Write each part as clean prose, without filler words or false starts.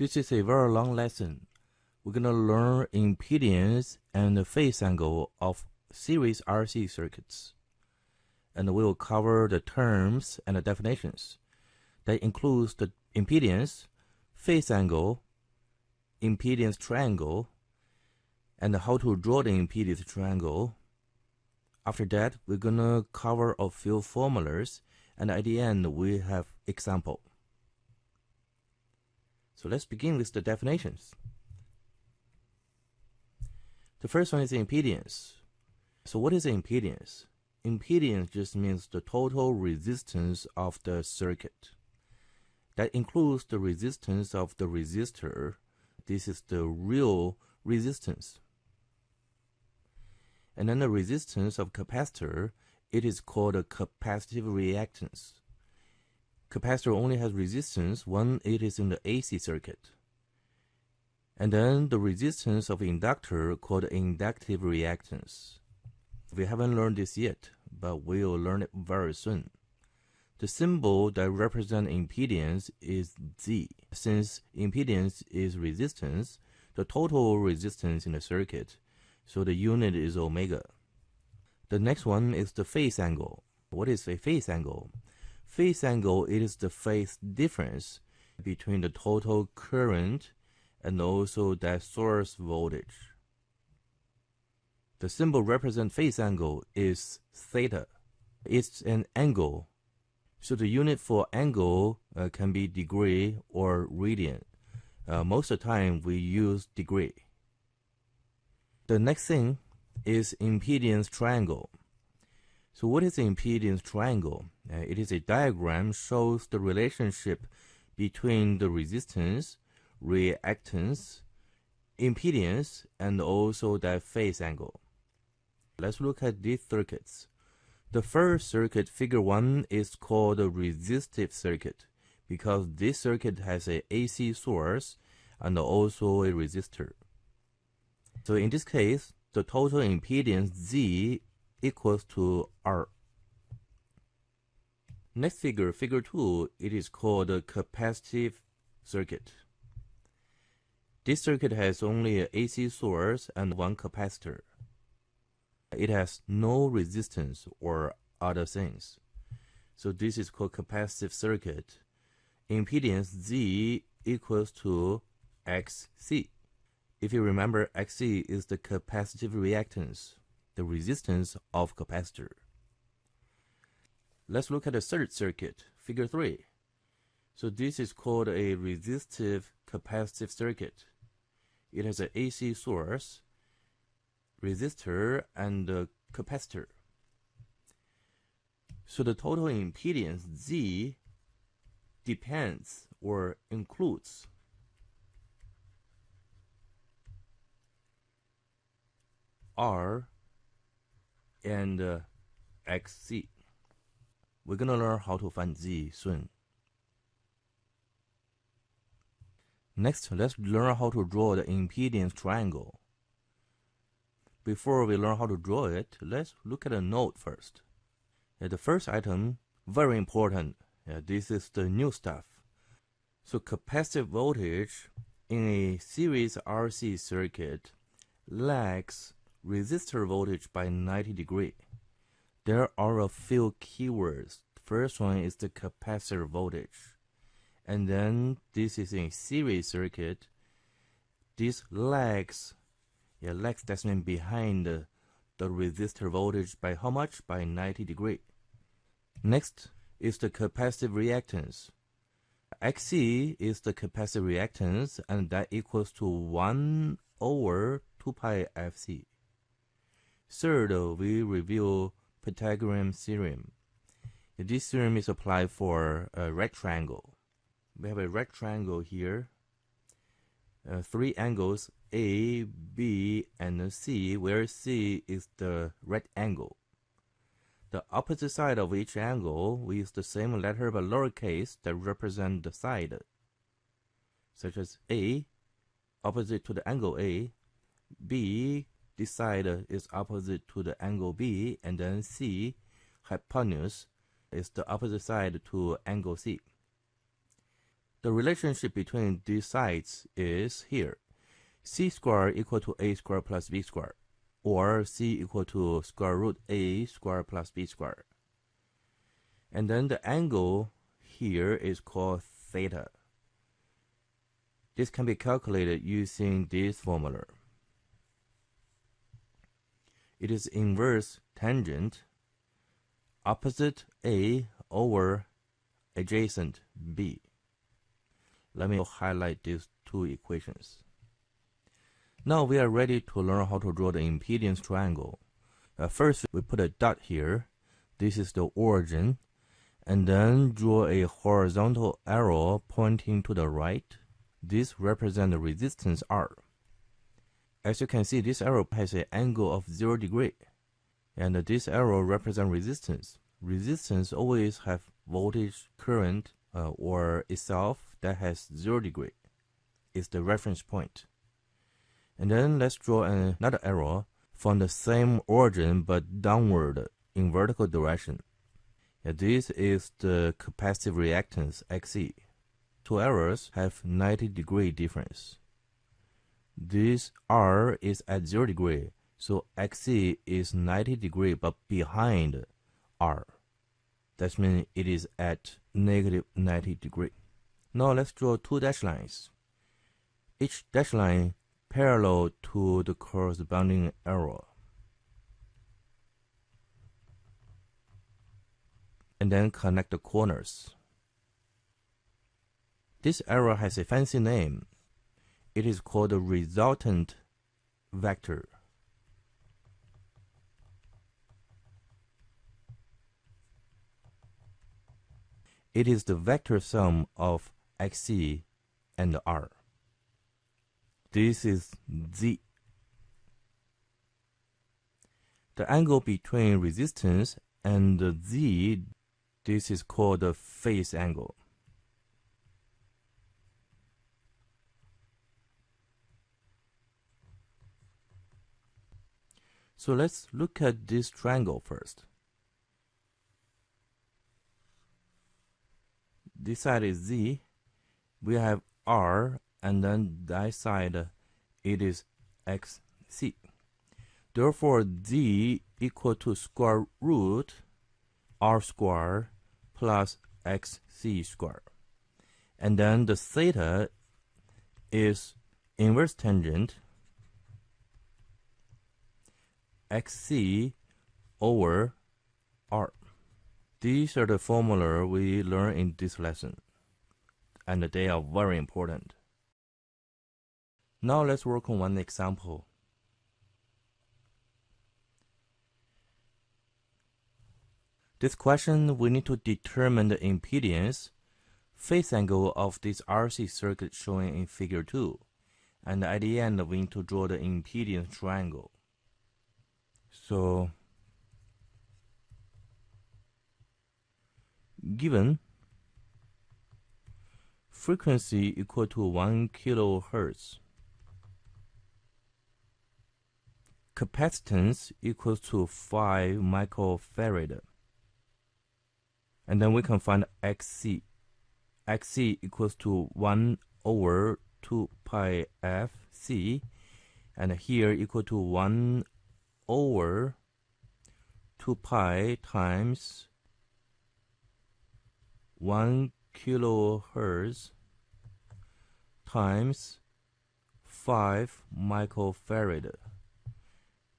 This is a very long lesson. We're going to learn impedance and the phase angle of series RC circuits. And we will cover the terms and the definitions. That includes the impedance, phase angle, impedance triangle, and how to draw the impedance triangle. After that, we're going to cover a few formulas, and at the end, we have example. So let's begin with the definitions. The first one is impedance. So what is impedance? Impedance just means the total resistance of the circuit. That includes the resistance of the resistor. This is the real resistance. And then the resistance of capacitor, it is called a capacitive reactance. Capacitor only has resistance when it is in the AC circuit. And then the resistance of inductor called inductive reactance. We haven't learned this yet, but we'll learn it very soon. The symbol that represents impedance is Z. Since impedance is resistance, the total resistance in the circuit, so the unit is omega. The next one is the phase angle. What is a phase angle? Phase angle, it is the phase difference between the total current and also that source voltage. The symbol represent phase angle is theta. It's an angle. So the unit for angle can be degree or radian. Most of the time we use degree. The next thing is impedance triangle. So what is an impedance triangle? It is a diagram shows the relationship between the resistance, reactance, impedance, and also that phase angle. Let's look at these circuits. The first circuit, figure 1, is called a resistive circuit because this circuit has an AC source and also a resistor. So in this case, the total impedance Z equals to R. Next figure, figure 2, it is called a capacitive circuit. This circuit has only an AC source and one capacitor. It has no resistance or other things. So this is called capacitive circuit. Impedance Z equals to XC. If you remember, XC is the capacitive reactance, the resistance of capacitor. Let's look at the third circuit, figure 3. So this is called a resistive capacitive circuit. It has an AC source, resistor, and a capacitor. So the total impedance Z depends or includes R and XC. We're going to learn how to find Z soon. Next, let's learn how to draw the impedance triangle. Before we learn how to draw it, let's look at a note first. The first item, very important. This is the new stuff. So capacitive voltage in a series RC circuit lags resistor voltage by 90 degrees. There are a few keywords. First one is the capacitor voltage. And then this is a series circuit. This lags, lags that means behind the resistor voltage by how much? By 90 degrees. Next is the capacitive reactance. XC is the capacitive reactance, and that equals to 1 over 2 pi Fc. Third, we review Pythagorean theorem. This theorem is applied for a rectangle. We have a rectangle here. 3 angles A, B, and C, where C is the right angle. The opposite side of each angle, we use the same letter but lowercase that represent the side, such as A, opposite to the angle A, B, this side is opposite to the angle B, and then C, hypotenuse, is the opposite side to angle C. The relationship between these sides is here. C squared equal to A squared plus B squared, or C equal to square root A squared plus B squared. And then the angle here is called theta. This can be calculated using this formula. It is inverse tangent opposite A over adjacent B. Let me highlight these two equations. Now we are ready to learn how to draw the impedance triangle. First, we put a dot here. This is the origin. And then draw a horizontal arrow pointing to the right. This represents the resistance R. As you can see, this arrow has an angle of 0 degree. And this arrow represents resistance. Resistance always have voltage, current, or itself that has 0 degree. It's the reference point. And then let's draw another arrow from the same origin but downward in vertical direction. This is the capacitive reactance Xe. Two arrows have 90 degree difference. This R is at 0 degree, so Xe is 90 degree but behind R. That means it is at negative 90 degree. Now let's draw two dashed lines. Each dashed line parallel to the corresponding arrow. And then connect the corners. This arrow has a fancy name. It is called the resultant vector. It is the vector sum of Xe and R. This is Z. The angle between resistance and Z, this is called the phase angle. So let's look at this triangle first. This side is Z. We have R, and then that side it is Xc. Therefore, Z equal to square root R squared plus Xc squared. And then the theta is inverse tangent Xc over R. These are the formula we learned in this lesson, and they are very important. Now let's work on one example. This question, we need to determine the impedance, phase angle of this RC circuit shown in figure 2. And at the end, we need to draw the impedance triangle. So, given frequency equal to 1 kilohertz, capacitance equals to 5 microfarad. And then we can find Xc. Xc equals to 1 over 2 pi Fc. And here equal to 1 over 2 pi times 1 kilohertz times 5 microfarad.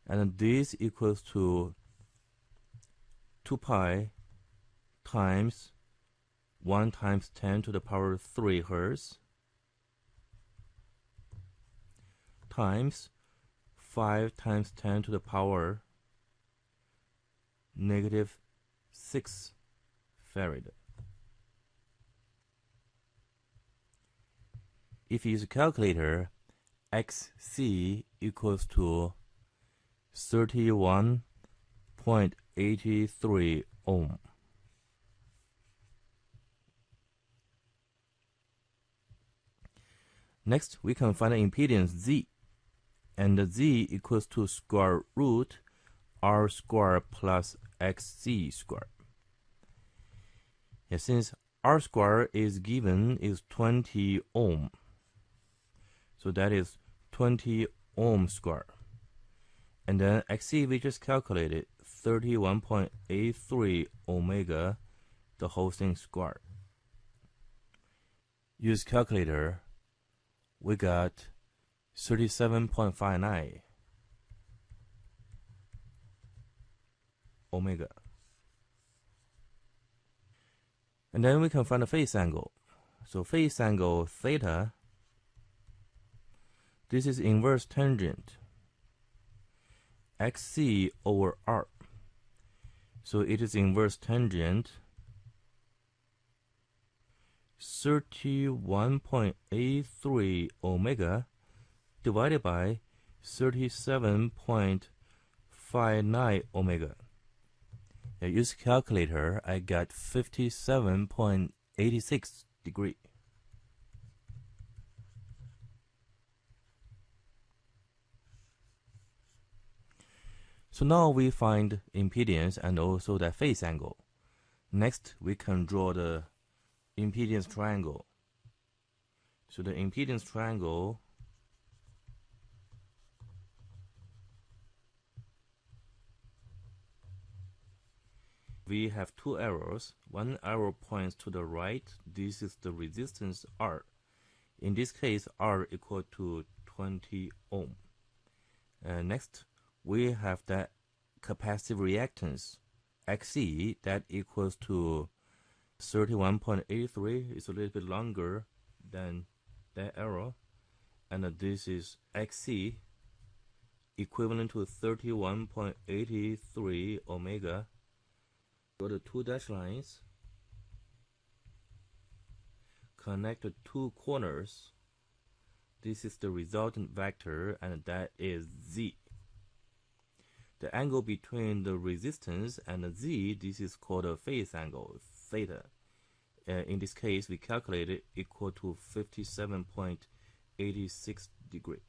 And this equals to 2 pi times 1 times 10 to the power 3 hertz times 5 times 10 to the power negative 6 farad. If you use a calculator, Xc equals to 31.83 ohm. Next, we can find the impedance Z, and the Z equals to square root R squared plus Xc squared. Since R square is given is 20 ohm. So that is 20 ohm square. And then XC we just calculated 31.83 omega, the whole thing squared. Use calculator, we got 37.59 omega. And then we can find the phase angle. So phase angle theta, this is inverse tangent XC over R. So it is inverse tangent 31.83 omega divided by 37.59 omega. I use calculator, I got 57.86 degree. So now we find impedance and also the phase angle. Next, we can draw the impedance triangle. So the impedance triangle, we have two arrows. One arrow points to the right. This is the resistance R. In this case, R equal to 20 ohm. Next, we have that capacitive reactance XC that equals to 31.83. It's a little bit longer than that arrow. And this is XC equivalent to 31.83 omega. Draw the two dashed lines, connect the two corners. This is the resultant vector, and that is Z. The angle between the resistance and the Z, this is called a phase angle, theta. In this case, we calculate it equal to 57.86 degree.